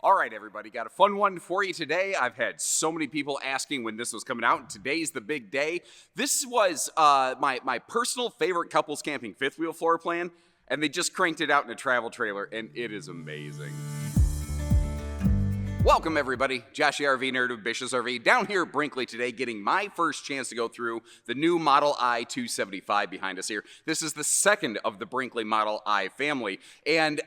All right, everybody, got a fun one for you today. I've had so many people asking when this was coming out, and today's the big day. This was my personal favorite couples camping fifth wheel floor plan, and they just cranked it out in a travel trailer, and it is amazing. Welcome, everybody. Josh the RV Nerd of Bishop's RV down here at Brinkley today, getting my first chance to go through the new Model I 275 behind us here. This is the second of the Brinkley Model I family, and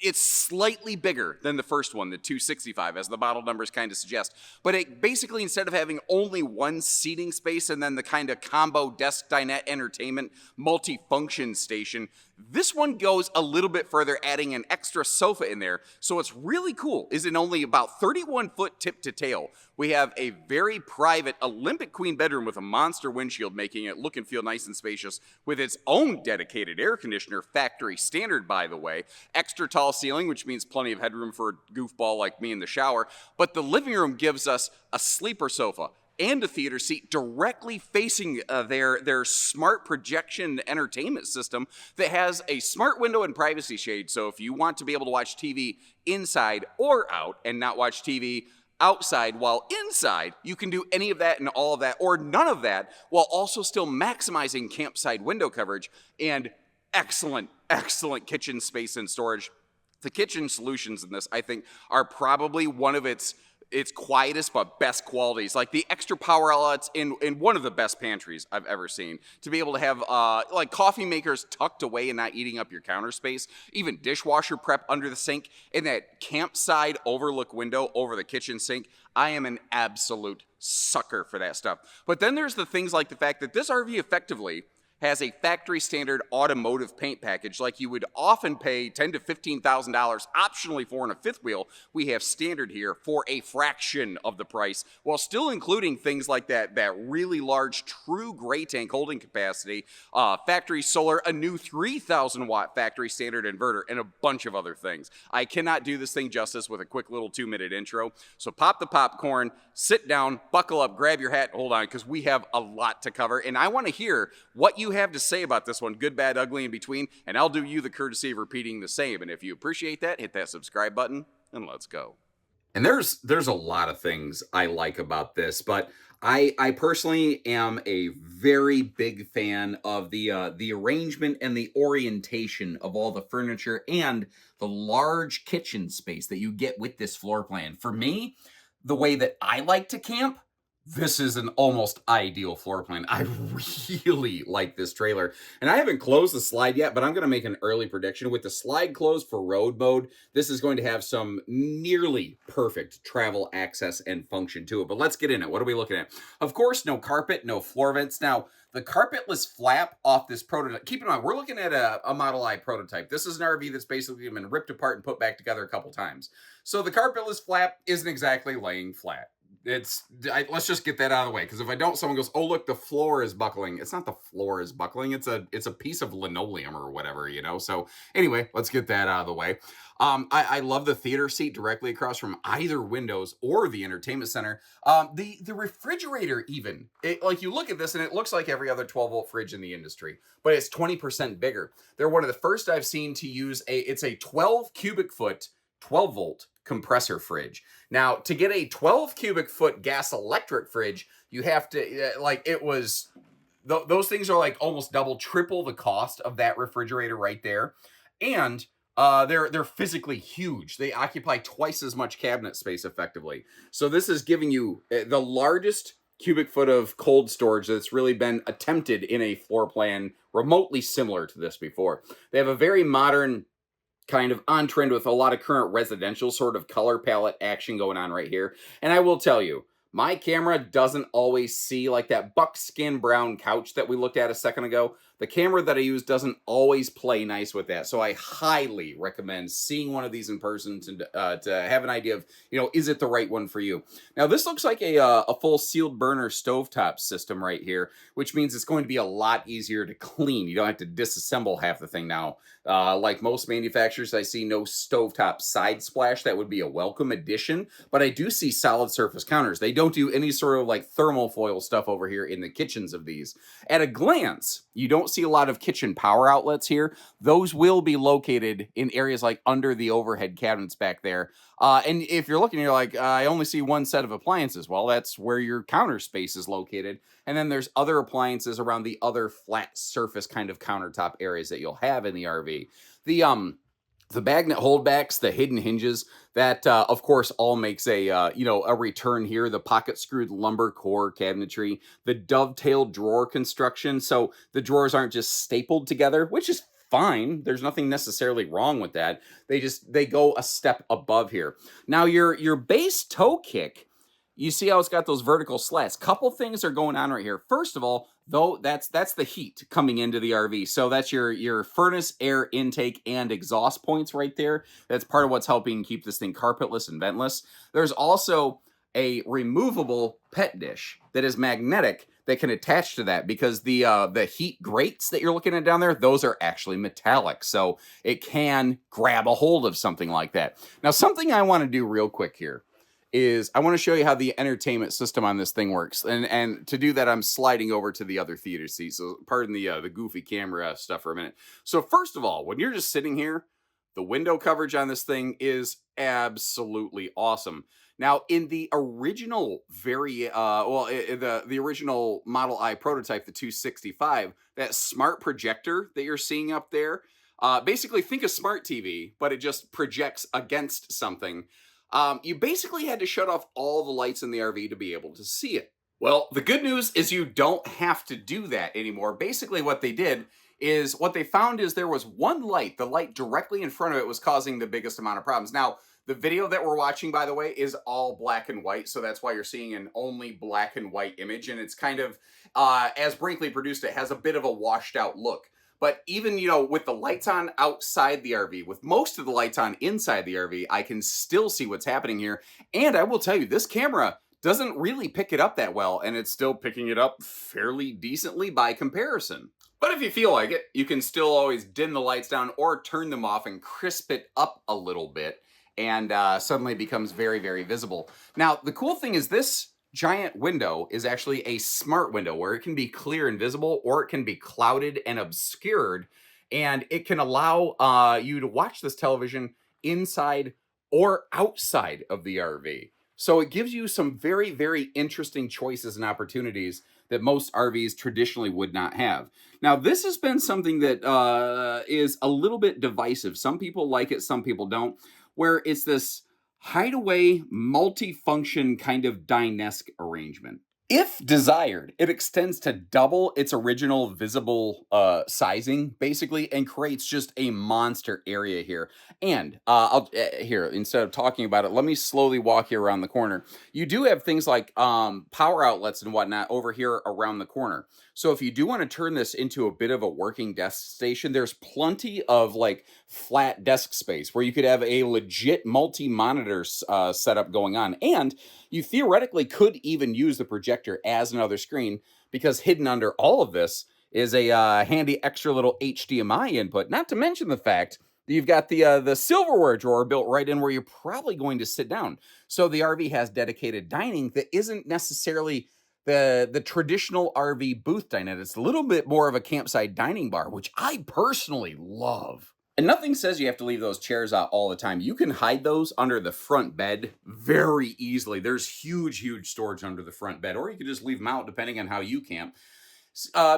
it's slightly bigger than the first one, the 265, as the model numbers kind of suggest. But it basically, instead of having only one seating space and then the kind of combo desk dinette entertainment multi-function station, this one goes a little bit further, adding an extra sofa in there. So what's really cool is in only about 31 foot tip to tail, we have a very private Olympic queen bedroom with a monster windshield, making it look and feel nice and spacious, with its own dedicated air conditioner, factory standard, by the way. Extra tall ceiling, which means plenty of headroom for a goofball like me in the shower. But the living room gives us a sleeper sofa and a theater seat directly facing their smart projection entertainment system that has a smart window and privacy shade. So if you want to be able to watch TV inside or out and not watch TV outside while inside, you can do any of that and all of that, or none of that, while also still maximizing campsite window coverage and excellent kitchen space and storage. The kitchen solutions in this, I think, are probably one of its quietest but best qualities. Like the extra power outlets in one of the best pantries I've ever seen. To be able to have like coffee makers tucked away and not eating up your counter space. Even dishwasher prep under the sink. And that campside overlook window over the kitchen sink. I am an absolute sucker for that stuff. But then there's the things like the fact that this RV effectively has a factory standard automotive paint package like you would often pay $10,000 to $15,000 optionally for in a fifth wheel. We have standard here for a fraction of the price, while still including things like that really large true gray tank holding capacity, factory solar, a new 3,000 watt factory standard inverter, and a bunch of other things. I cannot do this thing justice with a quick little 2-minute intro. So pop the popcorn, sit down, buckle up, grab your hat, hold on, because we have a lot to cover, and I want to hear what you have to say about this one, good, bad, ugly, in between, and I'll do you the courtesy of repeating the same. And if you appreciate that, hit that subscribe button, and let's go. And there's a lot of things I like about this, but I personally am a very big fan of the arrangement and the orientation of all the furniture and the large kitchen space that you get with this floor plan. For me, the way that I like to camp, this is an almost ideal floor plan. I really like this trailer. And I haven't closed the slide yet, but I'm going to make an early prediction. With the slide closed for road mode, this is going to have some nearly perfect travel access and function to it. But let's get in it. What are we looking at? Of course, no carpet, no floor vents. Now, the carpetless flap off this prototype, keep in mind, we're looking at a Model I prototype. This is an RV that's basically been ripped apart and put back together a couple times. So the carpetless flap isn't exactly laying flat. Let's just get that out of the way, because if I don't, someone goes, oh, look, the floor is buckling. It's not the floor is buckling. It's a piece of linoleum or whatever, you know? So anyway, let's get that out of the way. I love the theater seat directly across from either windows or the entertainment center. The refrigerator even, like you look at this and it looks like every other 12-volt fridge in the industry, but it's 20% bigger. They're one of the first I've seen to use it's a 12 cubic foot, 12-volt compressor fridge. Now, to get a 12 cubic foot gas electric fridge, you have to, those things are like almost double, triple the cost of that refrigerator right there. And they're physically huge. They occupy twice as much cabinet space effectively. So this is giving you the largest cubic foot of cold storage that's really been attempted in a floor plan remotely similar to this before. They have a very modern, kind of on trend with a lot of current residential sort of color palette action going on right here. And I will tell you, my camera doesn't always see like that buckskin brown couch that we looked at a second ago. The camera that I use doesn't always play nice with that. So I highly recommend seeing one of these in person to have an idea of, is it the right one for you? Now, this looks like a full sealed burner stovetop system right here, which means it's going to be a lot easier to clean. You don't have to disassemble half the thing now. Like most manufacturers, I see no stovetop side splash. That would be a welcome addition, but I do see solid surface counters. They don't do any sort of like thermal foil stuff over here in the kitchens of these. At a glance, you don't see a lot of kitchen power outlets here. Those will be located in areas like under the overhead cabinets back there. And if you're looking, you're like, I only see one set of appliances. Well, that's where your counter space is located. And then there's other appliances around the other flat surface kind of countertop areas that you'll have in the RV. The magnet holdbacks, the hidden hinges, that of course all makes a a return here. The pocket screwed lumber core cabinetry, the dovetailed drawer construction, so the drawers aren't just stapled together, which is fine. There's nothing necessarily wrong with that. They go a step above here. Now your base toe kick, you see how it's got those vertical slats. Couple things are going on right here. First of all, though, that's the heat coming into the RV. So that's your furnace air intake and exhaust points right there. That's part of what's helping keep this thing carpetless and ventless. There's also a removable pet dish that is magnetic that can attach to that, because the heat grates that you're looking at down there, those are actually metallic. So it can grab a hold of something like that. Now, something I want to do real quick here is I want to show you how the entertainment system on this thing works. And to do that, I'm sliding over to the other theater seat. So pardon the goofy camera stuff for a minute. So first of all, when you're just sitting here, the window coverage on this thing is absolutely awesome. Now, in the original the original Model I prototype, the 265, that smart projector that you're seeing up there, basically think a smart TV, but it just projects against something. You basically had to shut off all the lights in the RV to be able to see it. Well, the good news is you don't have to do that anymore. Basically, what they found is there was one light, the light directly in front of it, was causing the biggest amount of problems. Now, the video that we're watching, by the way, is all black and white, so that's why you're seeing an only black and white image, and it's kind of, as Brinkley produced it, has a bit of a washed out look. But even, with the lights on outside the RV, with most of the lights on inside the RV, I can still see what's happening here. And I will tell you, this camera doesn't really pick it up that well, and it's still picking it up fairly decently by comparison. But if you feel like it, you can still always dim the lights down or turn them off and crisp it up a little bit, and suddenly it becomes very, very visible. Now, the cool thing is this giant window is actually a smart window where it can be clear and visible, or it can be clouded and obscured, and it can allow you to watch this television inside or outside of the RV. So it gives you some very, very interesting choices and opportunities that most RVs traditionally would not have. Now, this has been something that is a little bit divisive. Some people like it, some people don't, where it's this hideaway, multi-function kind of dinesque arrangement. If desired, it extends to double its original visible sizing, basically, and creates just a monster area here. And here, instead of talking about it, let me slowly walk you around the corner. You do have things like power outlets and whatnot over here around the corner. So if you do want to turn this into a bit of a working desk station, there's plenty of like flat desk space where you could have a legit multi-monitor setup going on. And you theoretically could even use the projector as another screen, because hidden under all of this is a handy extra little HDMI input. Not to mention the fact that you've got the silverware drawer built right in where you're probably going to sit down. So the RV has dedicated dining that isn't necessarily the traditional RV booth dinette. It's a little bit more of a campsite dining bar, which I personally love. And nothing says you have to leave those chairs out all the time. You can hide those under the front bed very easily. There's huge, huge storage under the front bed, or you can just leave them out depending on how you camp,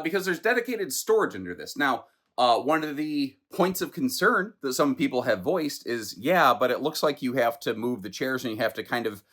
because there's dedicated storage under this. Now, one of the points of concern that some people have voiced is, yeah, but it looks like you have to move the chairs and you have to kind of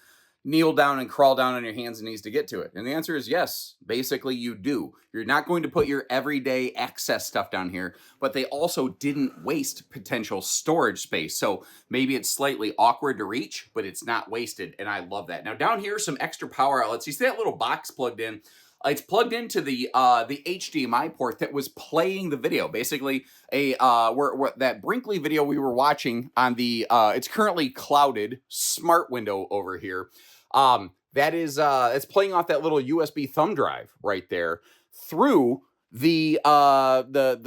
kneel down and crawl down on your hands and knees to get to it. And the answer is yes, basically you do. You're not going to put your everyday access stuff down here, but they also didn't waste potential storage space. So maybe it's slightly awkward to reach, but it's not wasted, and I love that. Now down here, some extra power outlets. You see that little box plugged in? It's plugged into the HDMI port that was playing the video. Basically, that Brinkley video we were watching on the it's currently clouded smart window over here. That is it's playing off that little USB thumb drive right there through the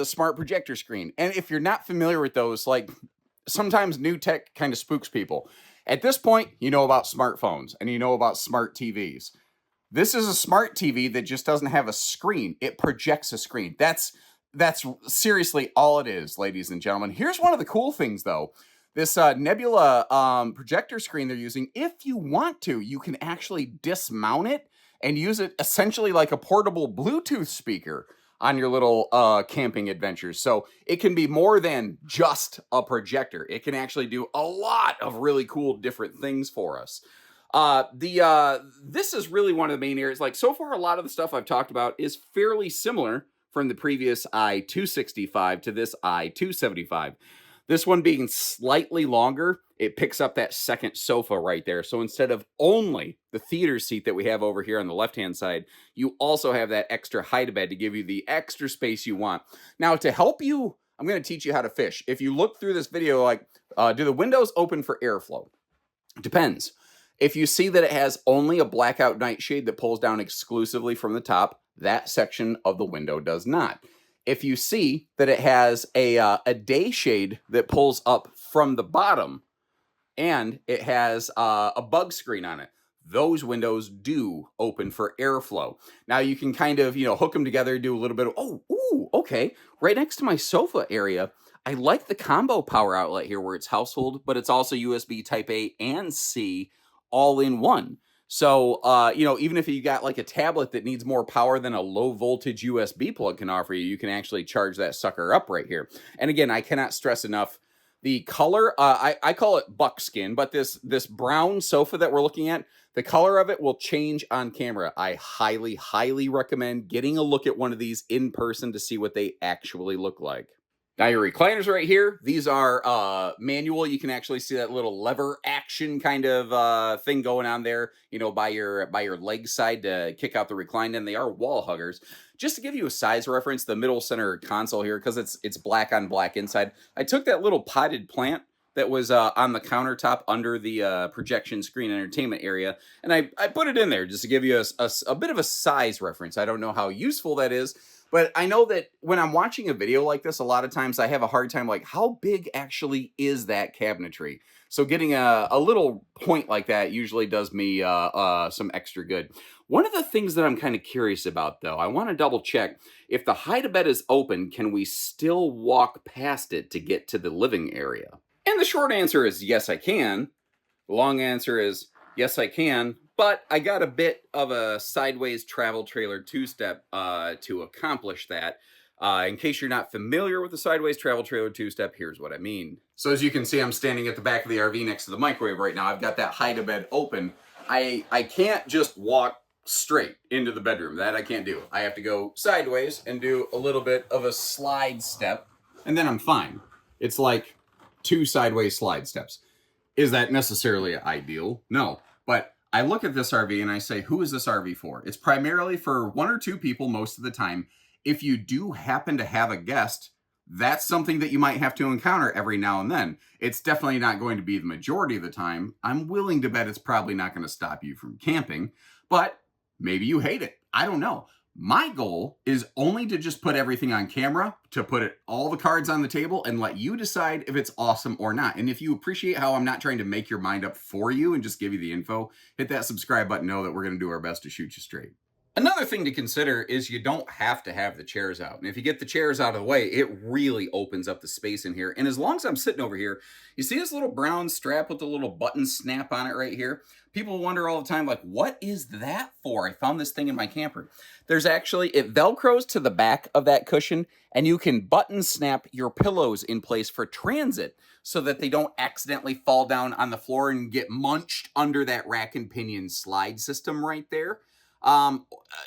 smart projector screen. And if you're not familiar with those, like, sometimes new tech kind of spooks people. At this point, you know about smartphones and you know about smart TVs. This is a smart TV that just doesn't have a screen. It projects a screen. That's seriously all it is, ladies and gentlemen. Here's one of the cool things, though. This Nebula projector screen they're using, if you want to, you can actually dismount it and use it essentially like a portable Bluetooth speaker on your little camping adventures. So it can be more than just a projector. It can actually do a lot of really cool different things for us. This is really one of the main areas. Like, so far, a lot of the stuff I've talked about is fairly similar from the previous i265 to this i275. This one being slightly longer, it picks up that second sofa right there. So instead of only the theater seat that we have over here on the left-hand side, you also have that extra height bed to give you the extra space you want. Now, to help you, I'm going to teach you how to fish. If you look through this video, like, do the windows open for airflow? Depends. If you see that it has only a blackout nightshade that pulls down exclusively from the top, that section of the window does not. If you see that it has a day shade that pulls up from the bottom and it has a bug screen on it, those windows do open for airflow. Now you can kind of, hook them together, do a little bit of, okay. Right next to my sofa area, I like the combo power outlet here where it's household, but it's also USB Type A and C all in one. So, even if you got like a tablet that needs more power than a low voltage USB plug can offer you, you can actually charge that sucker up right here. And again, I cannot stress enough the color. I call it buckskin, but this brown sofa that we're looking at, the color of it will change on camera. I highly, highly recommend getting a look at one of these in person to see what they actually look like. Now your recliners right here, these are manual. You can actually see that little lever action kind of thing going on there, by your leg side to kick out the recline, and they are wall huggers. Just to give you a size reference, the middle center console here, because it's black on black inside, I took that little potted plant that was on the countertop under the projection screen entertainment area, and I put it in there just to give you a bit of a size reference. I don't know how useful that is, but I know that when I'm watching a video like this, a lot of times I have a hard time, like, how big actually is that cabinetry? So getting a little point like that usually does me some extra good. One of the things that I'm kind of curious about, though, I want to double check, if the hide-a-bed is open, can we still walk past it to get to the living area? And the short answer is yes, I can. The long answer is yes, I can. But I got a bit of a sideways travel trailer two-step to accomplish that. In case you're not familiar with the sideways travel trailer two-step, here's what I mean. So as you can see, I'm standing at the back of the RV next to the microwave right now. I've got that hide-a-bed open. I can't just walk straight into the bedroom. That I can't do. I have to go sideways and do a little bit of a slide step, and then I'm fine. It's like 2 sideways slide steps. Is that necessarily ideal? No. But I look at this RV and I say, who is this RV for? It's primarily for 1 or 2 people most of the time. If you do happen to have a guest, that's something that you might have to encounter every now and then. It's definitely not going to be the majority of the time. I'm willing to bet it's probably not going to stop you from camping, but maybe you hate it. I don't know. My goal is only to just put everything on camera, to put all the cards on the table and let you decide if it's awesome or not. And if you appreciate how I'm not trying to make your mind up for you and just give you the info, hit that subscribe button. Know that we're going to do our best to shoot you straight. Another thing to consider is you don't have to have the chairs out. And if you get the chairs out of the way, it really opens up the space in here. And as long as I'm sitting over here, you see this little brown strap with the little button snap on it right here? People wonder all the time, like, what is that for? I found this thing in my camper. There's actually, it Velcros to the back of that cushion, and you can button snap your pillows in place for transit so that they don't accidentally fall down on the floor and get munched under that rack and pinion slide system right there. And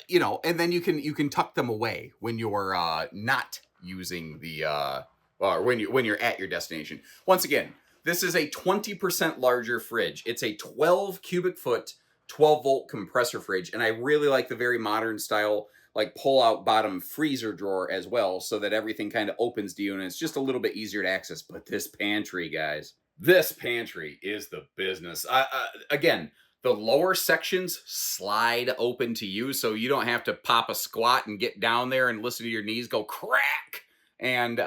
then you can tuck them away when you're not using the or when you're at your destination. Once again, this is a 20% larger fridge. It's a 12 cubic foot, 12 volt compressor fridge, and I really like the very modern style, like pull out bottom freezer drawer as well, so that everything kind of opens to you and it's just a little bit easier to access. But this pantry, guys, this pantry is the business. Again, the lower sections slide open to you, so you don't have to pop a squat and get down there and listen to your knees go crack. And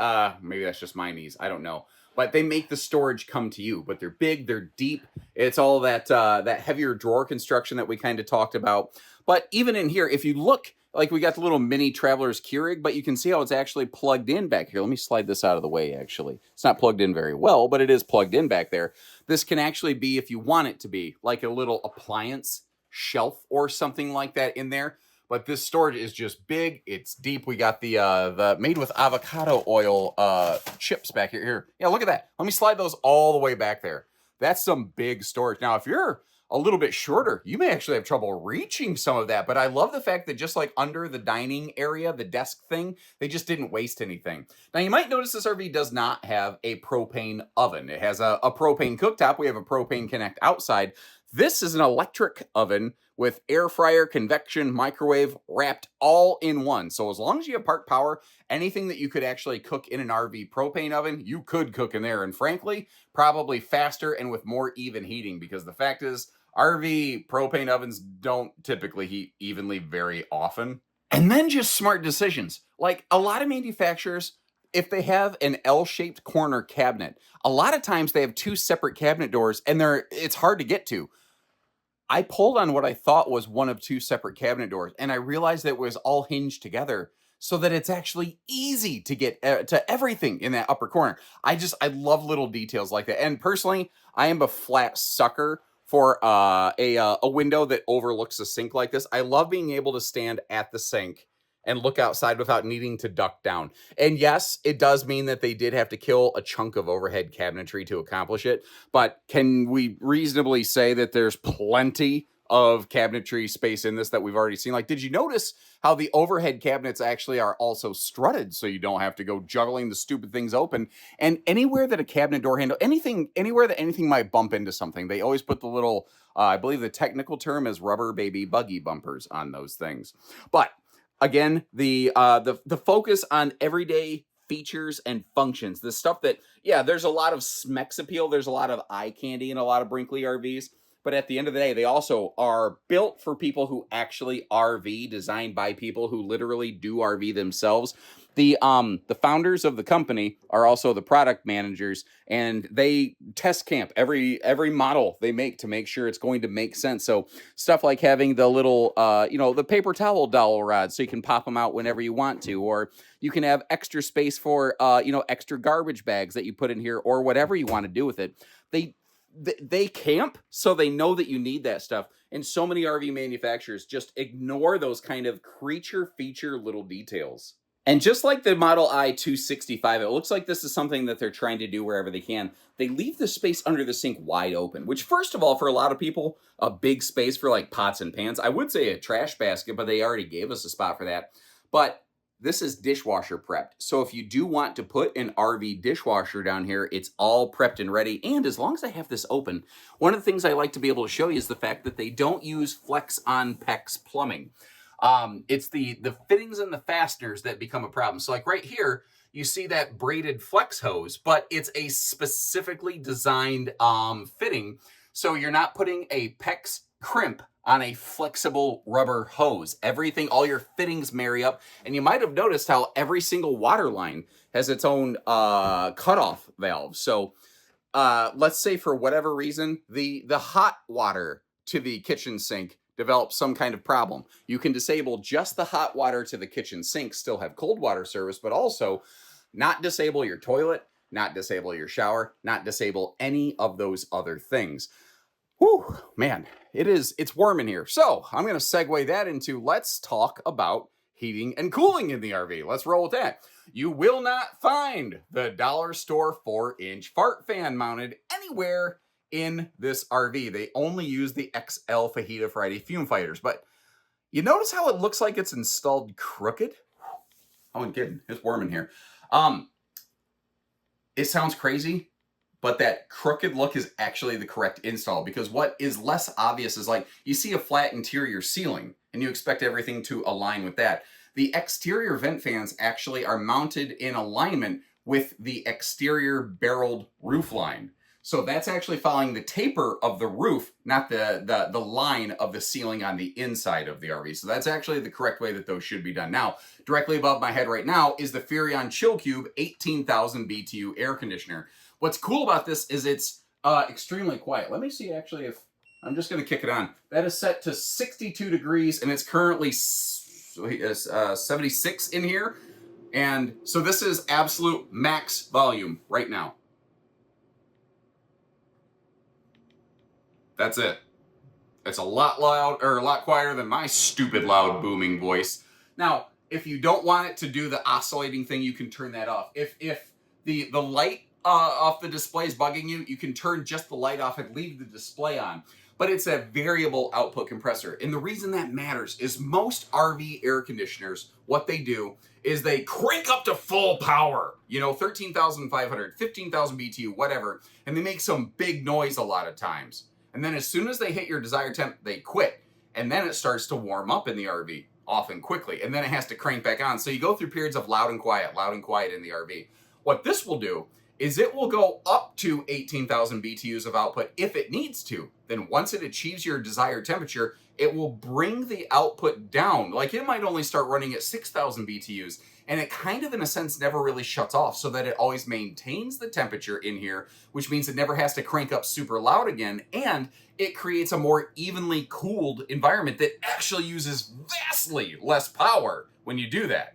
maybe that's just my knees. I don't know. But they make the storage come to you. But they're big, they're deep. It's all that that heavier drawer construction that we kind of talked about. But even in here, if you look like we got the little mini Traveler's Keurig, but you can see how it's actually plugged in back here. Let me slide this out of the way, actually. It's not plugged in very well, but it is plugged in back there. This can actually be, if you want it to be, like a little appliance shelf or something like that in there. But this storage is just big. It's deep. We got the made with avocado oil chips back here. Yeah, look at that. Let me slide those all the way back there. That's some big storage. Now, if you're a little bit shorter, you may actually have trouble reaching some of that. But I love the fact that just like under the dining area, the desk thing, they just didn't waste anything. Now, you might notice this RV does not have a propane oven. It has a propane cooktop. We have a propane connect outside. This is an electric oven with air fryer, convection, microwave wrapped all in one. So as long as you have park power, anything that you could actually cook in an RV propane oven, you could cook in there. And frankly, probably faster and with more even heating, because the fact is, RV propane ovens don't typically heat evenly very often. And then just smart decisions. Like a lot of manufacturers, if they have an L-shaped corner cabinet, a lot of times they have two separate cabinet doors and it's hard to get to. I pulled on what I thought was one of two separate cabinet doors, and I realized that it was all hinged together so that it's actually easy to get to everything in that upper corner. I love little details like that. And personally, I am a flat sucker for a window that overlooks a sink like this. I love being able to stand at the sink and look outside without needing to duck down. And yes, it does mean that they did have to kill a chunk of overhead cabinetry to accomplish it. But can we reasonably say that there's plenty of cabinetry space in this that we've already seen? Like, did you notice how the overhead cabinets actually are also strutted so you don't have to go juggling the stupid things open? And anywhere that a cabinet door handle, anywhere that anything might bump into something, they always put the little, I believe the technical term is rubber baby buggy bumpers on those things. But again, the focus on everyday features and functions, the stuff that, yeah, there's a lot of Smex appeal, there's a lot of eye candy in a lot of Brinkley RVs, but at the end of the day, they also are built for people who actually RV, designed by people who literally do RV themselves. The founders of the company are also the product managers, and they test camp every model they make to make sure it's going to make sense. So stuff like having the little, the paper towel dowel rod so you can pop them out whenever you want to, or you can have extra space for, extra garbage bags that you put in here, or whatever you want to do with it. They camp, so they know that you need that stuff. And so many RV manufacturers just ignore those kind of creature feature little details. And just like the Model I 265, it looks like this is something that they're trying to do wherever they can. They leave the space under the sink wide open, which, first of all, for a lot of people, a big space for like pots and pans. I would say a trash basket, but they already gave us a spot for that. But this is dishwasher prepped. So if you do want to put an RV dishwasher down here, it's all prepped and ready. And as long as I have this open, one of the things I like to be able to show you is the fact that they don't use Flex on PEX plumbing. It's the fittings and the fasteners that become a problem. So like right here, you see that braided flex hose, but it's a specifically designed fitting. So you're not putting a PEX crimp on a flexible rubber hose. Everything, all your fittings marry up. And you might have noticed how every single water line has its own cutoff valve. So let's say for whatever reason, the hot water to the kitchen sink develops some kind of problem. You can disable just the hot water to the kitchen sink, still have cold water service, but also not disable your toilet, not disable your shower, not disable any of those other things. Whew, man, it's warm in here. So I'm going to segue that into, let's talk about heating and cooling in the RV. Let's roll with that. You will not find the dollar store 4-inch fart fan mounted anywhere in this RV. They only use the XL Fajita Friday fume fighters. But you notice how it looks like it's installed crooked? I wasn't kidding. It's warm in here. It sounds crazy, but that crooked look is actually the correct install, because what is less obvious is like you see a flat interior ceiling and you expect everything to align with that. The exterior vent fans actually are mounted in alignment with the exterior barreled roof line. So that's actually following the taper of the roof, not the line of the ceiling on the inside of the RV. So that's actually the correct way that those should be done. Now, directly above my head right now is the Furrion Chill Cube 18,000 BTU air conditioner. What's cool about this is it's extremely quiet. Let me see actually if, I'm just going to kick it on. That is set to 62 degrees and it's currently 76 in here. And so this is absolute max volume right now. That's it. It's a lot loud, or a lot quieter than my stupid loud booming voice. Now, if you don't want it to do the oscillating thing, you can turn that off. If the light off the display is bugging you, you can turn just the light off and leave the display on. But it's a variable output compressor. And the reason that matters is most RV air conditioners, what they do is they crank up to full power, you know, 13,500, 15,000 BTU, whatever, and they make some big noise a lot of times. And then as soon as they hit your desired temp, they quit. And then it starts to warm up in the RV, often quickly. And then it has to crank back on. So you go through periods of loud and quiet in the RV. What this will do is it will go up to 18,000 BTUs of output if it needs to. Then once it achieves your desired temperature, it will bring the output down. Like it might only start running at 6,000 BTUs. And it kind of, in a sense, never really shuts off so that it always maintains the temperature in here, which means it never has to crank up super loud again. And it creates a more evenly cooled environment that actually uses vastly less power when you do that.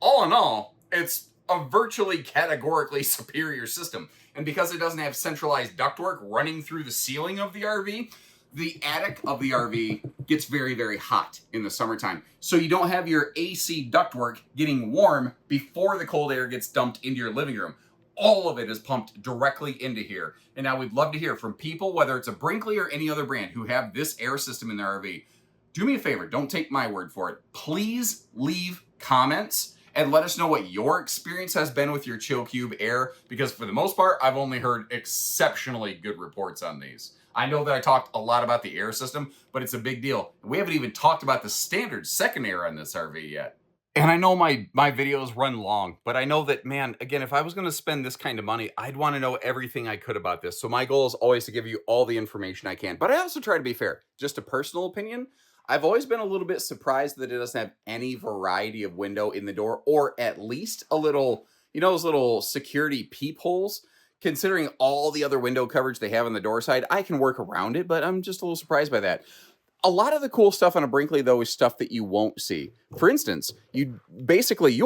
All in all, it's a virtually categorically superior system. And because it doesn't have centralized ductwork running through the ceiling of the RV, the attic of the RV gets very, very hot in the summertime. So you don't have your AC ductwork getting warm before the cold air gets dumped into your living room. All of it is pumped directly into here. And now we'd love to hear from people, whether it's a Brinkley or any other brand, who have this air system in their RV. Do me a favor, don't take my word for it. Please leave comments and let us know what your experience has been with your Chill Cube Air, because for the most part, I've only heard exceptionally good reports on these. I know that I talked a lot about the air system, but it's a big deal. We haven't even talked about the standard second air on this RV yet. And I know my videos run long, but I know that, man, again, if I was going to spend this kind of money, I'd want to know everything I could about this. So my goal is always to give you all the information I can. But I also try to be fair. Just a personal opinion, I've always been a little bit surprised that it doesn't have any variety of window in the door, or at least a little, you know, those little security peepholes. Considering all the other window coverage they have on the door side, I can work around it, but I'm just a little surprised by that. A lot of the cool stuff on a Brinkley, though, is stuff that you won't see. For instance, you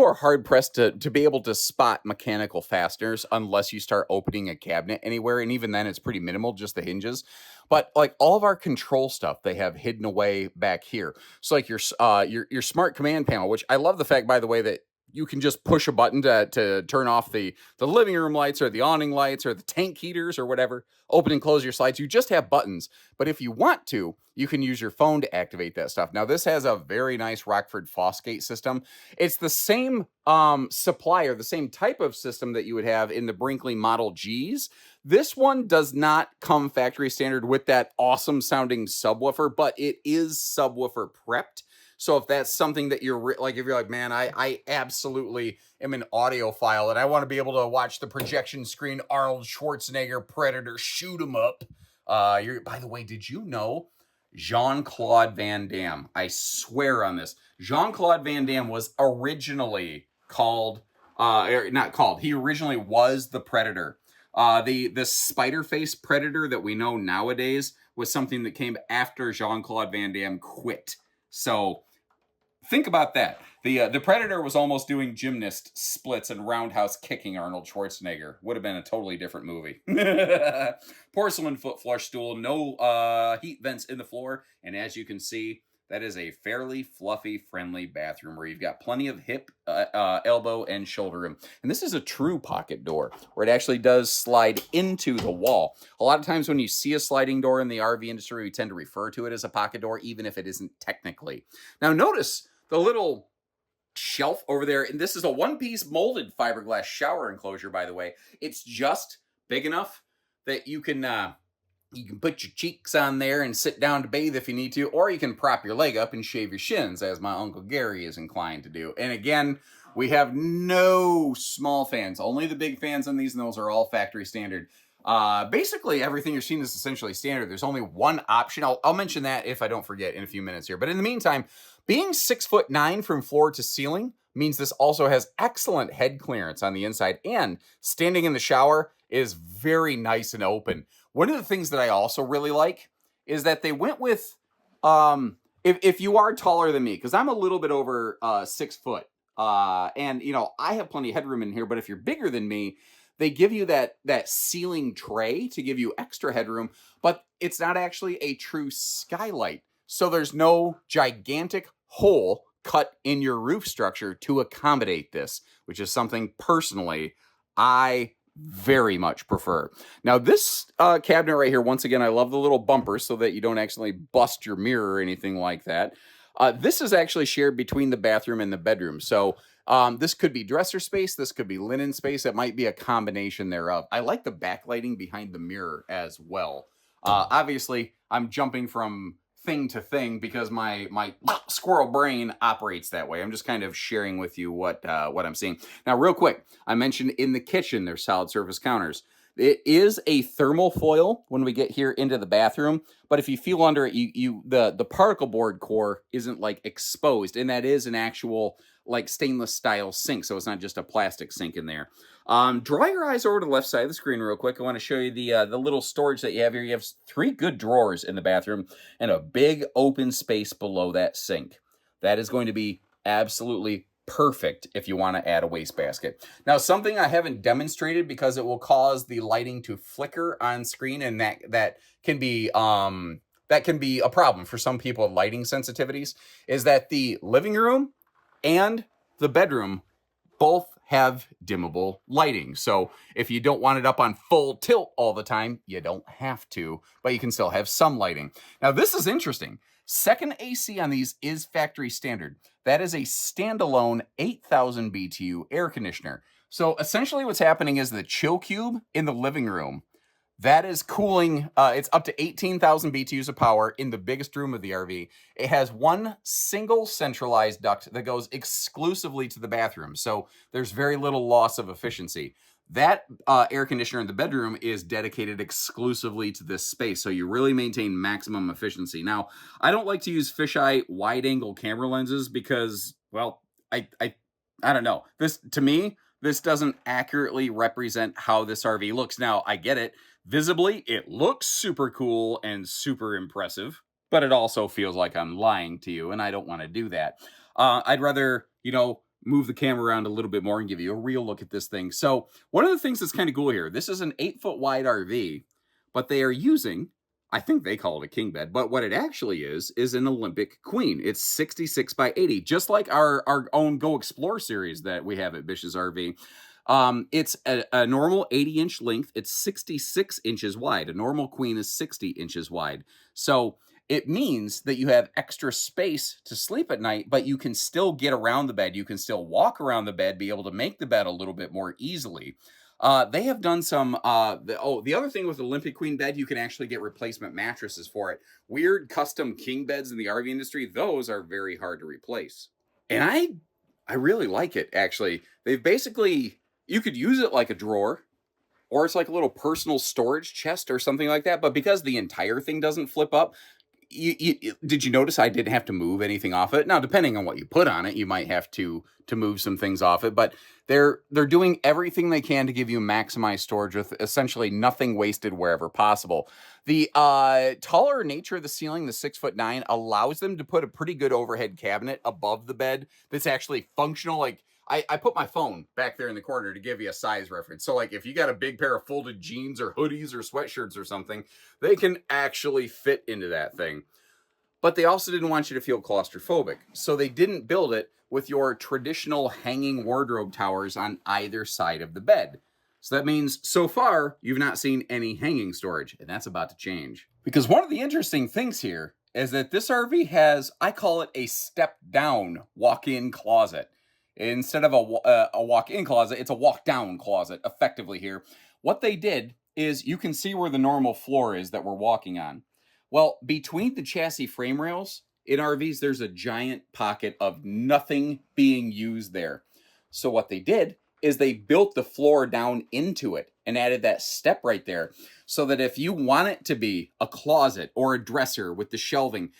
are hard-pressed to be able to spot mechanical fasteners unless you start opening a cabinet anywhere, and even then it's pretty minimal, just the hinges. But like all of our control stuff, they have hidden away back here. So like your smart command panel, which I love the fact, by the way, that you can just push a button to turn off the living room lights or the awning lights or the tank heaters or whatever. Open and close your slides. You just have buttons. But if you want to, you can use your phone to activate that stuff. Now, this has a very nice Rockford Fosgate system. It's the same supplier, the same type of system that you would have in the Brinkley Model Gs. This one does not come factory standard with that awesome sounding subwoofer, but it is subwoofer prepped. So if that's something that you're like, if you're like, man, I absolutely am an audiophile and I want to be able to watch the projection screen Arnold Schwarzenegger Predator shoot 'em up. By the way, did you know Jean-Claude Van Damme? I swear on this. Jean-Claude Van Damme was originally called, not called, he originally was the Predator. The spider face Predator that we know nowadays was something that came after Jean-Claude Van Damme quit. So think about that. The Predator was almost doing gymnast splits and roundhouse kicking Arnold Schwarzenegger. Would have been a totally different movie. Porcelain foot flush stool, no heat vents in the floor. And as you can see, that is a fairly fluffy, friendly bathroom where you've got plenty of hip, elbow, and shoulder room. And this is a true pocket door where it actually does slide into the wall. A lot of times when you see a sliding door in the RV industry, we tend to refer to it as a pocket door, even if it isn't technically. Now notice the little shelf over there. And this is a one-piece molded fiberglass shower enclosure, by the way. It's just big enough that you can put your cheeks on there and sit down to bathe if you need to, or you can prop your leg up and shave your shins, as my Uncle Gary is inclined to do. And again, we have no small fans, only the big fans on these, and those are all factory standard. Basically, everything you're seeing is essentially standard. There's only one option. I'll mention that if I don't forget in a few minutes here. But in the meantime, being 6'9" from floor to ceiling means this also has excellent head clearance on the inside, and standing in the shower is very nice and open. One of the things that I also really like is that they went with if you are taller than me, because I'm a little bit over 6 foot, and you know I have plenty of headroom in here. But if you're bigger than me, they give you that ceiling tray to give you extra headroom, but it's not actually a true skylight. So there's no gigantic hole cut in your roof structure to accommodate this, which is something personally I very much prefer. Now, this cabinet right here, once again, I love the little bumper so that you don't accidentally bust your mirror or anything like that. This is actually shared between the bathroom and the bedroom. So this could be dresser space. This could be linen space. It might be a combination thereof. I like the backlighting behind the mirror as well. Obviously, I'm jumping from thing to thing because my squirrel brain operates that way. I'm just kind of sharing with you what I'm seeing. Now, real quick, I mentioned in the kitchen there's solid surface counters. It is a thermal foil when we get here into the bathroom, but if you feel under it, the particle board core isn't like exposed, and that is an actual like stainless style sink, so it's not just a plastic sink in there. Draw your eyes over to the left side of the screen real quick. I want to show you the little storage that you have here. You have 3 good drawers in the bathroom and a big open space below that sink. That is going to be absolutely perfect if you want to add a wastebasket. Now, something I haven't demonstrated because it will cause the lighting to flicker on screen, and that can be a problem for some people with lighting sensitivities, is that the living room and the bedroom both have dimmable lighting. So if you don't want it up on full tilt all the time, you don't have to, but you can still have some lighting. Now, this is interesting. Second AC on these is factory standard. That is a standalone 8,000 BTU air conditioner. So essentially what's happening is the chill cube in the living room, that is cooling, it's up to 18,000 BTUs of power in the biggest room of the RV. It has one single centralized duct that goes exclusively to the bathroom. So there's very little loss of efficiency. That air conditioner in the bedroom is dedicated exclusively to this space. So you really maintain maximum efficiency. Now, I don't like to use fisheye wide angle camera lenses because, well, I don't know. To me, this doesn't accurately represent how this RV looks. Now, I get it. Visibly, it looks super cool and super impressive, but it also feels like I'm lying to you, and I don't want to do that. I'd rather, move the camera around a little bit more and give you a real look at this thing. So one of the things that's kind of cool here, this is an 8-foot wide RV, but they are using, I think they call it a king bed, but what it actually is an Olympic queen. It's 66 by 80, just like our own Go Explore series that we have at Bish's RV. It's a normal 80-inch length. It's 66 inches wide. A normal queen is 60 inches wide. So it means that you have extra space to sleep at night, but you can still get around the bed. You can still walk around the bed, be able to make the bed a little bit more easily. They have done some, the other thing with Olympic Queen bed, you can actually get replacement mattresses for it. Weird custom king beds in the RV industry, those are very hard to replace. And I really like it, actually. They've basically, you could use it like a drawer, or it's like a little personal storage chest or something like that. But because the entire thing doesn't flip up, did you notice I didn't have to move anything off it? Now, depending on what you put on it, you might have to move some things off it, but they're doing everything they can to give you maximized storage with essentially nothing wasted wherever possible. The taller nature of the ceiling, the 6'9", allows them to put a pretty good overhead cabinet above the bed that's actually functional. Like I put my phone back there in the corner to give you a size reference. So like if you got a big pair of folded jeans or hoodies or sweatshirts or something, they can actually fit into that thing. But they also didn't want you to feel claustrophobic. So they didn't build it with your traditional hanging wardrobe towers on either side of the bed. So that means so far you've not seen any hanging storage, and that's about to change. Because one of the interesting things here is that this RV has, I call it a step down walk-in closet. Instead of a walk-in closet, it's a walk-down closet, effectively here. What they did is you can see where the normal floor is that we're walking on. Well, between the chassis frame rails, in RVs, there's a giant pocket of nothing being used there. So what they did is they built the floor down into it and added that step right there so that if you want it to be a closet or a dresser with the shelving,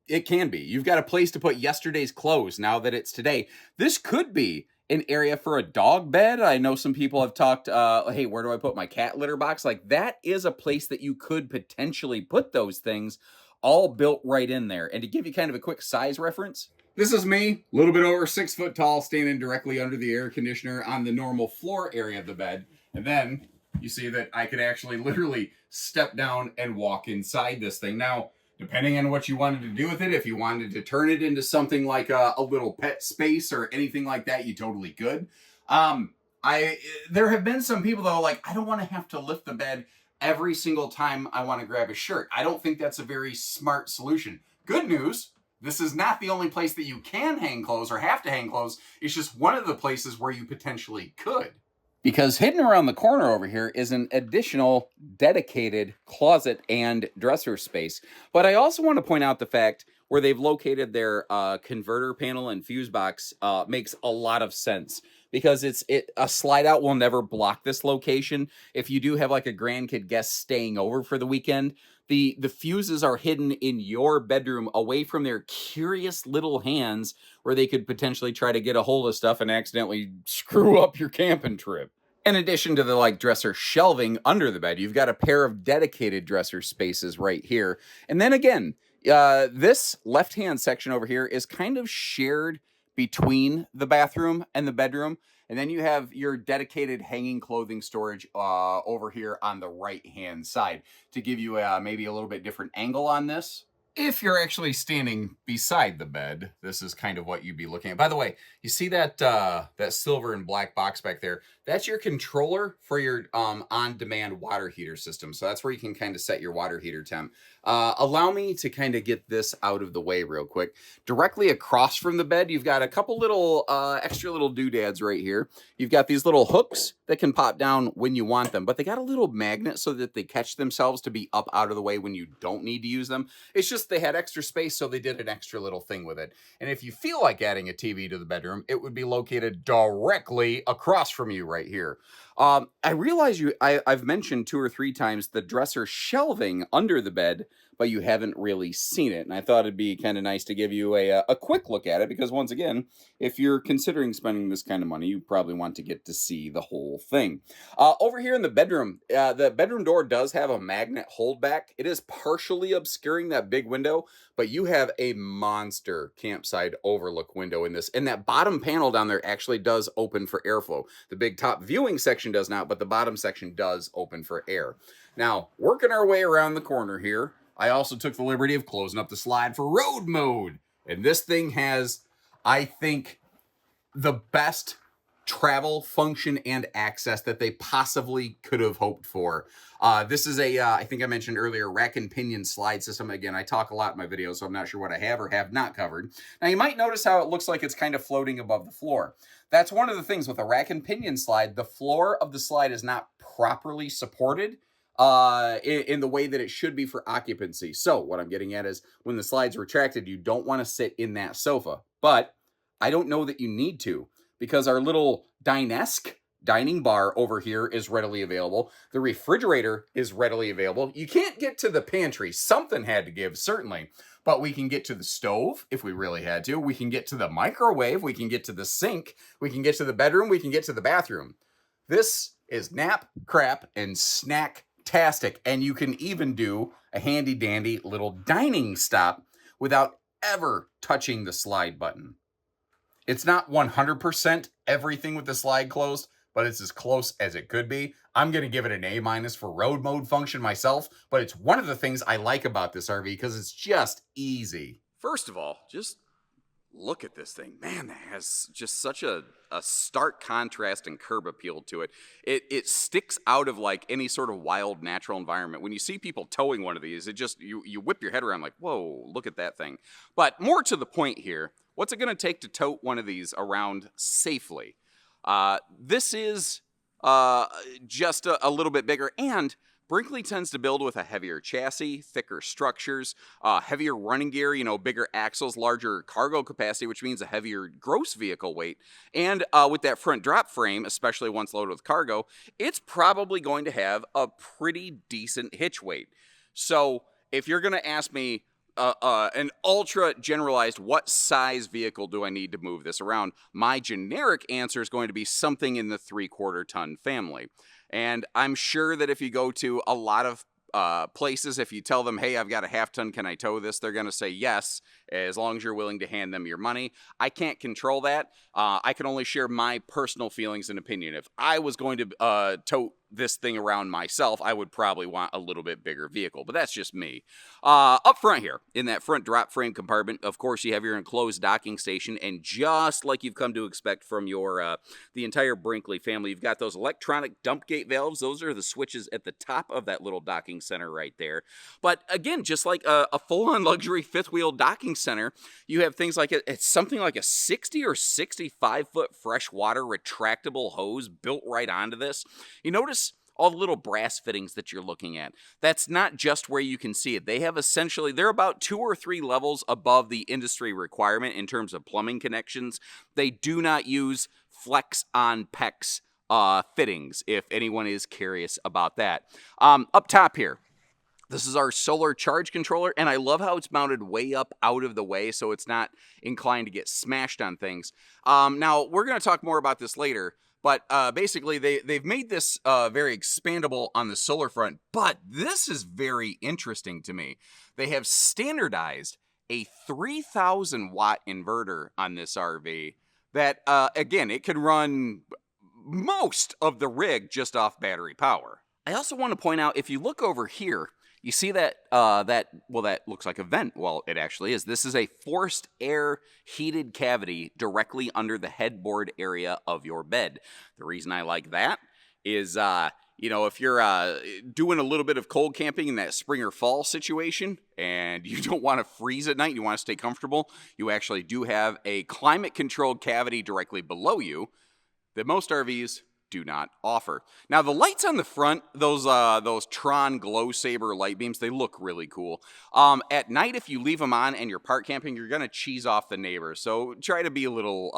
it can be. You've got a place to put yesterday's clothes now that it's today. This could be an area for a dog bed. I know some people have talked, hey, where do I put my cat litter box? Like that is a place that you could potentially put those things. all built right in there. And to give you kind of a quick size reference, this is me, a little bit over 6 foot tall, standing directly under the air conditioner on the normal floor area of the bed. And then you see that I could actually literally step down and walk inside this thing. Now, depending on what you wanted to do with it, if you wanted to turn it into something like a little pet space or anything like that, you totally could. There have been some people though, like, I don't want to have to lift the bed every single time I want to grab a shirt. I don't think that's a very smart solution. Good news, this is not the only place that you can hang clothes or have to hang clothes. It's just one of the places where you potentially could. Because hidden around the corner over here is an additional dedicated closet and dresser space. But I also want to point out the fact where they've located their converter panel and fuse box makes a lot of sense. Because a slide out will never block this location. If you do have like a grandkid guest staying over for the weekend, the fuses are hidden in your bedroom away from their curious little hands where they could potentially try to get a hold of stuff and accidentally screw up your camping trip. In addition to the like dresser shelving under the bed, you've got a pair of dedicated dresser spaces right here. And then again, this left-hand section over here is kind of shared between the bathroom and the bedroom. And then you have your dedicated hanging clothing storage over here on the right-hand side to give you maybe a little bit different angle on this. If you're actually standing beside the bed, this is kind of what you'd be looking at. By the way, you see that that silver and black box back there? That's your controller for your on-demand water heater system. So that's where you can kind of set your water heater temp. Allow me to kind of get this out of the way real quick. Directly across from the bed, you've got a couple little extra little doodads right here. You've got these little hooks that can pop down when you want them, but they got a little magnet so that they catch themselves to be up out of the way when you don't need to use them. It's just they had extra space, so they did an extra little thing with it. And if you feel like adding a TV to the bedroom, it would be located directly across from you right here. I realize I've mentioned 2 or 3 times the dresser shelving under the bed, but you haven't really seen it. And I thought it'd be kind of nice to give you a quick look at it because once again, if you're considering spending this kind of money, you probably want to get to see the whole thing. Over here in the bedroom door does have a magnet holdback. It is partially obscuring that big window, but you have a monster campsite overlook window in this. And that bottom panel down there actually does open for airflow. The big top viewing section does not, but the bottom section does open for air. Now, working our way around the corner here, I also took the liberty of closing up the slide for road mode. And this thing has, I think, the best travel function and access that they possibly could have hoped for. This is I think I mentioned earlier, rack and pinion slide system. Again, I talk a lot in my videos, so I'm not sure what I have or have not covered. Now, you might notice how it looks like it's kind of floating above the floor. That's one of the things with a rack and pinion slide. The floor of the slide is not properly supported in the way that it should be for occupancy. So what I'm getting at is when the slide's retracted, you don't want to sit in that sofa. But I don't know that you need to because our little Dinesque dining bar over here is readily available. The refrigerator is readily available. You can't get to the pantry. Something had to give, certainly. But we can get to the stove if we really had to. We can get to the microwave. We can get to the sink. We can get to the bedroom. We can get to the bathroom. This is nap, crap, and snack-tastic. And you can even do a handy-dandy little dining stop without ever touching the slide button. It's not 100% everything with the slide closed, but it's as close as it could be. I'm going to give it an A- for road mode function myself, but it's one of the things I like about this RV because it's just easy. First of all, just look at this thing. Man, that has just such a stark contrast and curb appeal to it. It sticks out of like any sort of wild natural environment. When you see people towing one of these, it just, you whip your head around like, whoa, look at that thing. But more to the point here, what's it going to take to tote one of these around safely? This is just a little bit bigger, and Brinkley tends to build with a heavier chassis, thicker structures, heavier running gear, bigger axles, larger cargo capacity, which means a heavier gross vehicle weight. And with that front drop frame, especially once loaded with cargo, it's probably going to have a pretty decent hitch weight. So if you're going to ask me, an ultra generalized, what size vehicle do I need to move this around? My generic answer is going to be something in the 3/4 ton family. And I'm sure that if you go to a lot of places, if you tell them, hey, I've got a half ton, can I tow this? They're going to say yes, as long as you're willing to hand them your money. I can't control that. I can only share my personal feelings and opinion. If I was going to tow this thing around myself, I would probably want a little bit bigger vehicle, but that's just me. Up front here, in that front drop frame compartment, of course, you have your enclosed docking station, and just like you've come to expect from your the entire Brinkley family, you've got those electronic dump gate valves. Those are the switches at the top of that little docking center right there. But again, just like a full-on luxury fifth-wheel docking center, you have things like it's something like a 60 or 65-foot freshwater retractable hose built right onto this. You notice all the little brass fittings that you're looking at. That's not just where you can see it. They have essentially, they're about 2 or 3 levels above the industry requirement in terms of plumbing connections. They do not use flex on PEX fittings, if anyone is curious about that. Up top here, this is our solar charge controller, and I love how it's mounted way up out of the way so it's not inclined to get smashed on things. Now, we're going to talk more about this later, but basically they've made this very expandable on the solar front, but this is very interesting to me. They have standardized a 3,000 watt inverter on this RV that, again, it can run most of the rig just off battery power. I also want to point out, if you look over here, you see that, that looks like a vent. Well, it actually is. This is a forced air heated cavity directly under the headboard area of your bed. The reason I like that is, if you're doing a little bit of cold camping in that spring or fall situation and you don't want to freeze at night, you want to stay comfortable, you actually do have a climate-controlled cavity directly below you that most RVs do not offer. Now, the lights on the front, those Tron Glow Saber light beams, they look really cool. At night, if you leave them on and you're park camping, you're going to cheese off the neighbors. So try to be a little,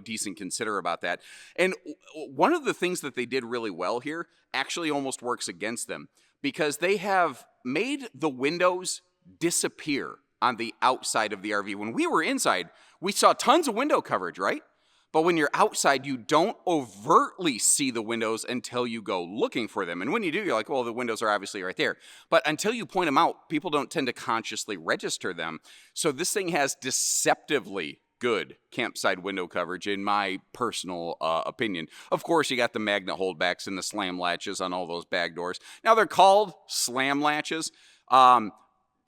decent considerate about that. And one of the things that they did really well here actually almost works against them, because they have made the windows disappear on the outside of the RV. When we were inside, we saw tons of window coverage, right? But when you're outside, you don't overtly see the windows until you go looking for them. And when you do, you're like, well, the windows are obviously right there. But until you point them out, people don't tend to consciously register them. So this thing has deceptively good campsite window coverage, in my personal opinion. Of course, you got the magnet holdbacks and the slam latches on all those bag doors. Now, they're called slam latches.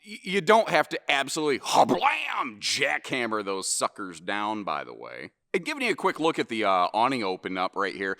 You don't have to absolutely blam jackhammer those suckers down, by the way. And giving you a quick look at the awning open up right here,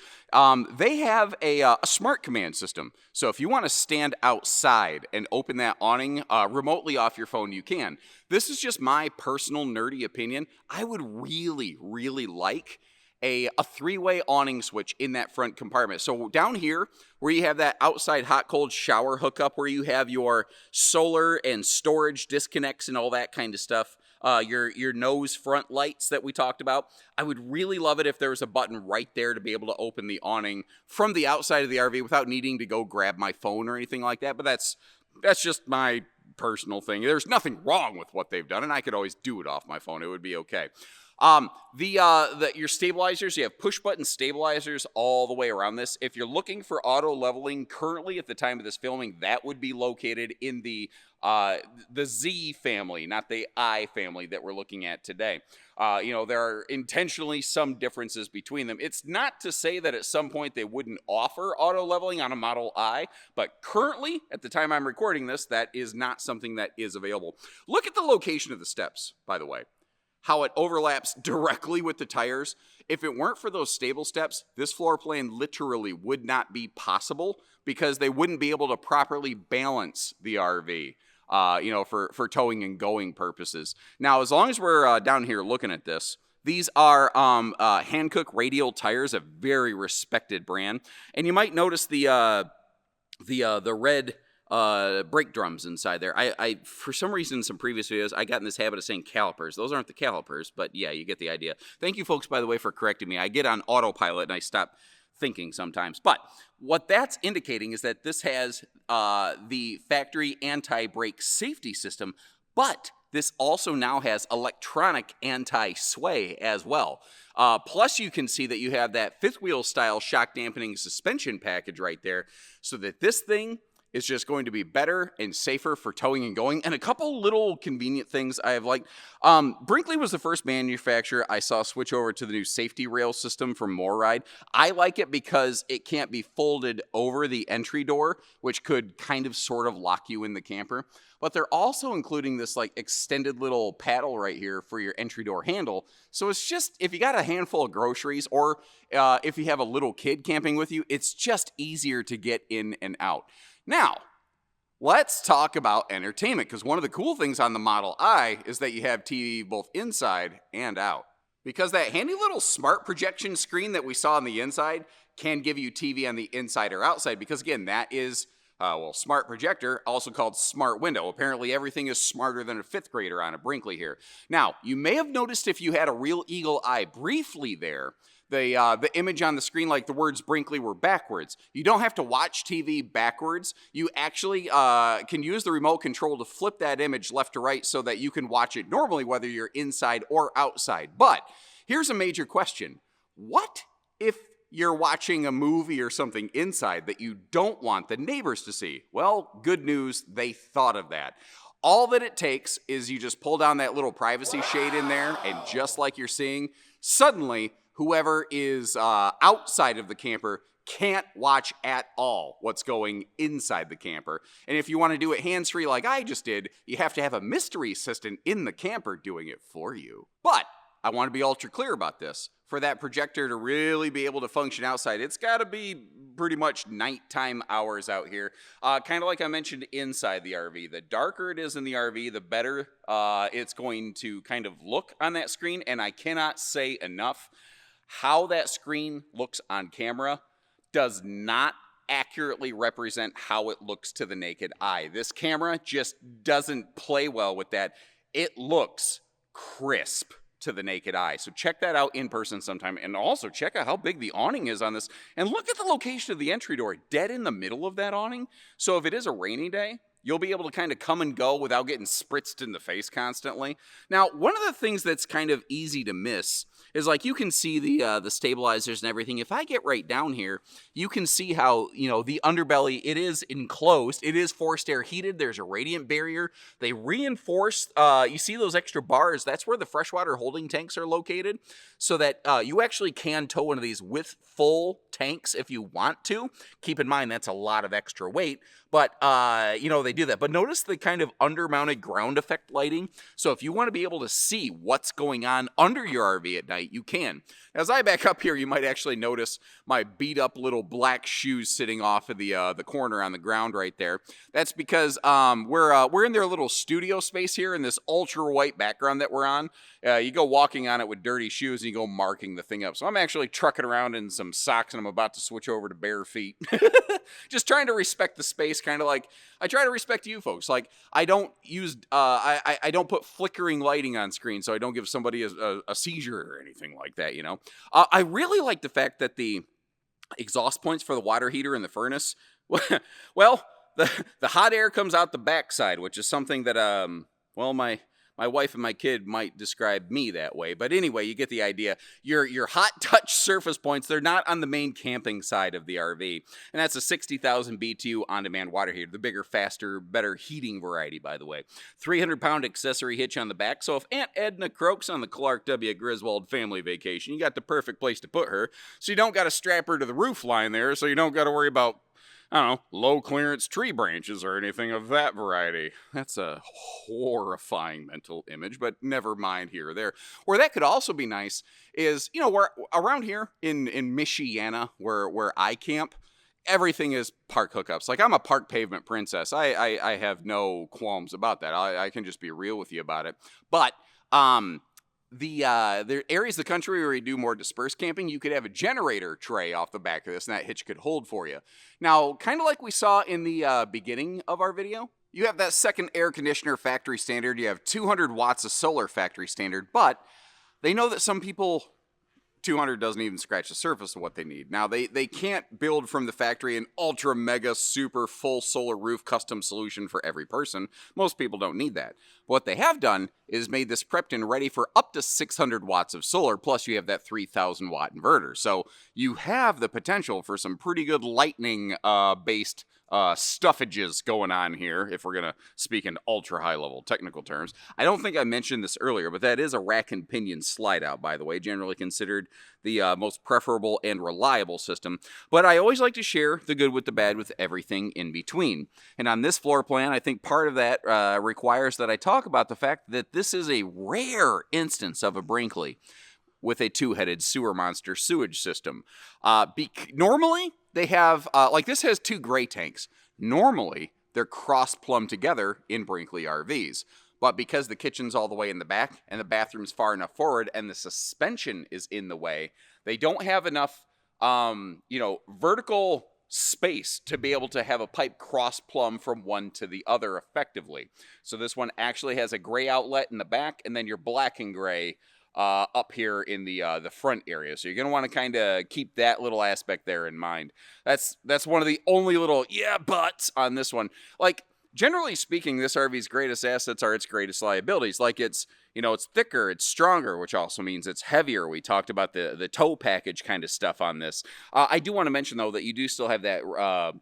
they have a smart command system. So if you want to stand outside and open that awning remotely off your phone, you can. This is just my personal nerdy opinion. I would really, really like a 3-way awning switch in that front compartment. So down here, where you have that outside hot-cold shower hookup, where you have your solar and storage disconnects and all that kind of stuff, your nose front lights that we talked about, I would really love it if there was a button right there to be able to open the awning from the outside of the RV without needing to go grab my phone or anything like that. But that's just my personal thing. There's nothing wrong with what they've done, and I could always do it off my phone. It would be okay. Your stabilizers, you have push button stabilizers all the way around this. If you're looking for auto leveling currently at the time of this filming, that would be located in the Z family, not the I family that we're looking at today. There are intentionally some differences between them. It's not to say that at some point they wouldn't offer auto leveling on a Model I, but currently, at the time I'm recording this, that is not something that is available. Look at the location of the steps, by the way. How it overlaps directly with the tires. If it weren't for those stable steps, this floor plan literally would not be possible, because they wouldn't be able to properly balance the RV, for towing and going purposes. Now, as long as we're down here looking at this, these are Hankook radial tires, a very respected brand. And you might notice the red brake drums inside there. I for some reason in some previous videos, I got in this habit of saying calipers. Those aren't the calipers, but yeah, you get the idea. Thank you, folks, by the way, for correcting me. I get on autopilot and I stop thinking sometimes. But what that's indicating is that this has the factory anti-brake safety system, but this also now has electronic anti-sway as well. Plus, you can see that you have that fifth wheel style shock dampening suspension package right there, so that this thing is just going to be better and safer for towing and going. And a couple little convenient things I have liked. Brinkley was the first manufacturer I saw switch over to the new safety rail system from MoreRide. I like it because it can't be folded over the entry door, which could kind of sort of lock you in the camper. But they're also including this like extended little paddle right here for your entry door handle. So it's just, if you got a handful of groceries or if you have a little kid camping with you, it's just easier to get in and out. Now, let's talk about entertainment, because one of the cool things on the Model I is that you have TV both inside and out. Because that handy little smart projection screen that we saw on the inside can give you TV on the inside or outside, because again, that is, smart projector, also called smart window. Apparently everything is smarter than a 5th grader on a Brinkley here. Now, you may have noticed if you had a real eagle eye briefly there, the image on the screen, like the words Brinkley, were backwards. You don't have to watch TV backwards. You actually can use the remote control to flip that image left to right so that you can watch it normally whether you're inside or outside. But here's a major question. What if you're watching a movie or something inside that you don't want the neighbors to see? Well, good news, they thought of that. All that it takes is you just pull down that little privacy shade in there, and just like you're seeing, suddenly whoever is outside of the camper can't watch at all what's going inside the camper. And if you want to do it hands-free like I just did, you have to have a mystery assistant in the camper doing it for you. But I want to be ultra clear about this. For that projector to really be able to function outside, it's got to be pretty much nighttime hours out here. Kind of like I mentioned inside the RV. The darker it is in the RV, the better it's going to kind of look on that screen. And I cannot say enough, how that screen looks on camera does not accurately represent how it looks to the naked eye. This camera just doesn't play well with that. It looks crisp to the naked eye. So check that out in person sometime, and also check out how big the awning is on this, and look at the location of the entry door, dead in the middle of that awning. So if it is a rainy day, you'll be able to kind of come and go without getting spritzed in the face constantly. Now, one of the things that's kind of easy to miss is, like, you can see the stabilizers and everything. If I get right down here, you can see how, you know, the underbelly, it is enclosed. It is forced air heated. There's a radiant barrier. They reinforce, you see those extra bars? That's where the freshwater holding tanks are located, so that you actually can tow one of these with full tanks if you want to. Keep in mind, that's a lot of extra weight, but, you know, they do that. But notice the kind of undermounted ground effect lighting. So if you want to be able to see what's going on under your RV at night, you can. As I back up here, you might actually notice my beat up little black shoes sitting off of the corner on the ground right there. That's because we're in their little studio space here in this ultra white background that we're on. You go walking on it with dirty shoes and you go marking the thing up. So I'm actually trucking around in some socks and I'm about to switch over to bare feet. Just trying to respect the space, kind of like I try to respect you folks. Like, I don't use, I don't put flickering lighting on screen so I don't give somebody a seizure or anything like that, you know. I really like the fact that the exhaust points for the water heater and the furnace, well, the hot air comes out the backside, which is something that, well, my wife and my kid might describe me that way. But anyway, you get the idea. Your hot touch surface points, they're not on the main camping side of the RV. And that's a 60,000 BTU on-demand water heater. The bigger, faster, better heating variety, by the way. 300-pound accessory hitch on the back. So if Aunt Edna croaks on the Clark W. Griswold family vacation, you got the perfect place to put her. So you don't got to strap her to the roof line there. So you don't got to worry about, I don't know, low clearance tree branches or anything of that variety. That's a horrifying mental image, but never mind here or there. Where that could also be nice is, you know, where around here in Michiana, where I camp, everything is park hookups. Like, I'm a park pavement princess. I have no qualms about that. I can just be real with you about it. But there areas of the country where you do more dispersed camping, you could have a generator tray off the back of this, and that hitch could hold for you. Now, kind of like we saw in the beginning of our video, you have that second air conditioner factory standard. You have 200 watts of solar factory standard, but they know that some people, 200 doesn't even scratch the surface of what they need. Now, they can't build from the factory an ultra mega super full solar roof custom solution for every person. Most people don't need that. What they have done is made this prepped and ready for up to 600 watts of solar, plus you have that 3,000 watt inverter. So you have the potential for some pretty good lightning based stuffages going on here, if we're going to speak in ultra high level technical terms. I don't think I mentioned this earlier, but that is a rack and pinion slide out, by the way, generally considered the most preferable and reliable system. But I always like to share the good with the bad with everything in between. And on this floor plan, I think part of that requires that I talk about the fact that this is a rare instance of a Brinkley with a two-headed sewer monster sewage system. Normally, they have, like this has two gray tanks. Normally, they're cross-plumbed together in Brinkley RVs. But because the kitchen's all the way in the back and the bathroom's far enough forward and the suspension is in the way, they don't have enough, vertical space to be able to have a pipe cross-plumb from one to the other effectively. So this one actually has a gray outlet in the back and then your black and gray up here in the front area. So you're going to want to kind of keep that little aspect there in mind. That's one of the only little buts on this one. Like, generally speaking, this RV's greatest assets are its greatest liabilities. Like it's thicker, it's stronger, which also means it's heavier. We talked about the tow package kind of stuff on this. I do want to mention, though, that you do still have that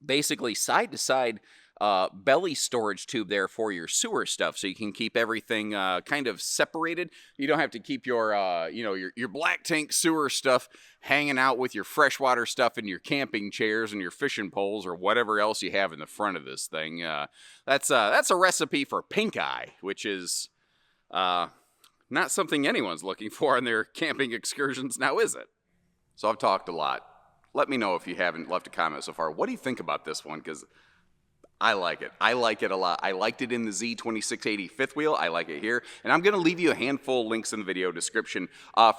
basically side-to-side belly storage tube there for your sewer stuff, so you can keep everything kind of separated. You don't have to keep your your black tank sewer stuff hanging out with your freshwater stuff and your camping chairs and your fishing poles or whatever else you have in the front of this thing. That's a recipe for pink eye, which is not something anyone's looking for on their camping excursions now, is it? So I've talked a lot. Let me know if you haven't left a comment so far. What do you think about this one? Because I like it. I like it a lot. I liked it in the Z2680 fifth wheel. I like it here. And I'm going to leave you a handful of links in the video description.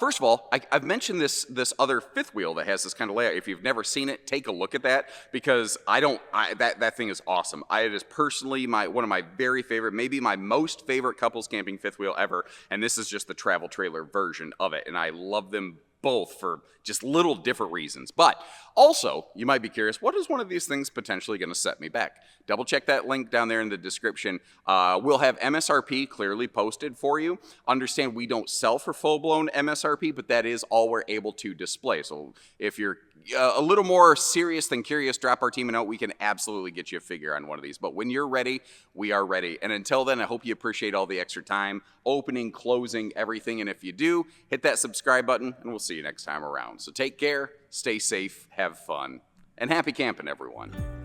First of all, I've mentioned this other fifth wheel that has this kind of layout. If you've never seen it, take a look at that, because that thing is awesome. It is personally one of my very favorite, maybe my most favorite couples camping fifth wheel ever. And this is just the travel trailer version of it. And I love them both for just little different reasons. But also, you might be curious, what is one of these things potentially going to set me back? Double check that link down there in the description. We'll have MSRP clearly posted for you. Understand we don't sell for full-blown MSRP, but that is all we're able to display. So if you're a little more serious than curious, drop our team a note. We can absolutely get you a figure on one of these. But when you're ready, we are ready. And until then, I hope you appreciate all the extra time, opening, closing, everything. And if you do, hit that subscribe button, and we'll see you next time around. So take care, stay safe, have fun, and happy camping, everyone.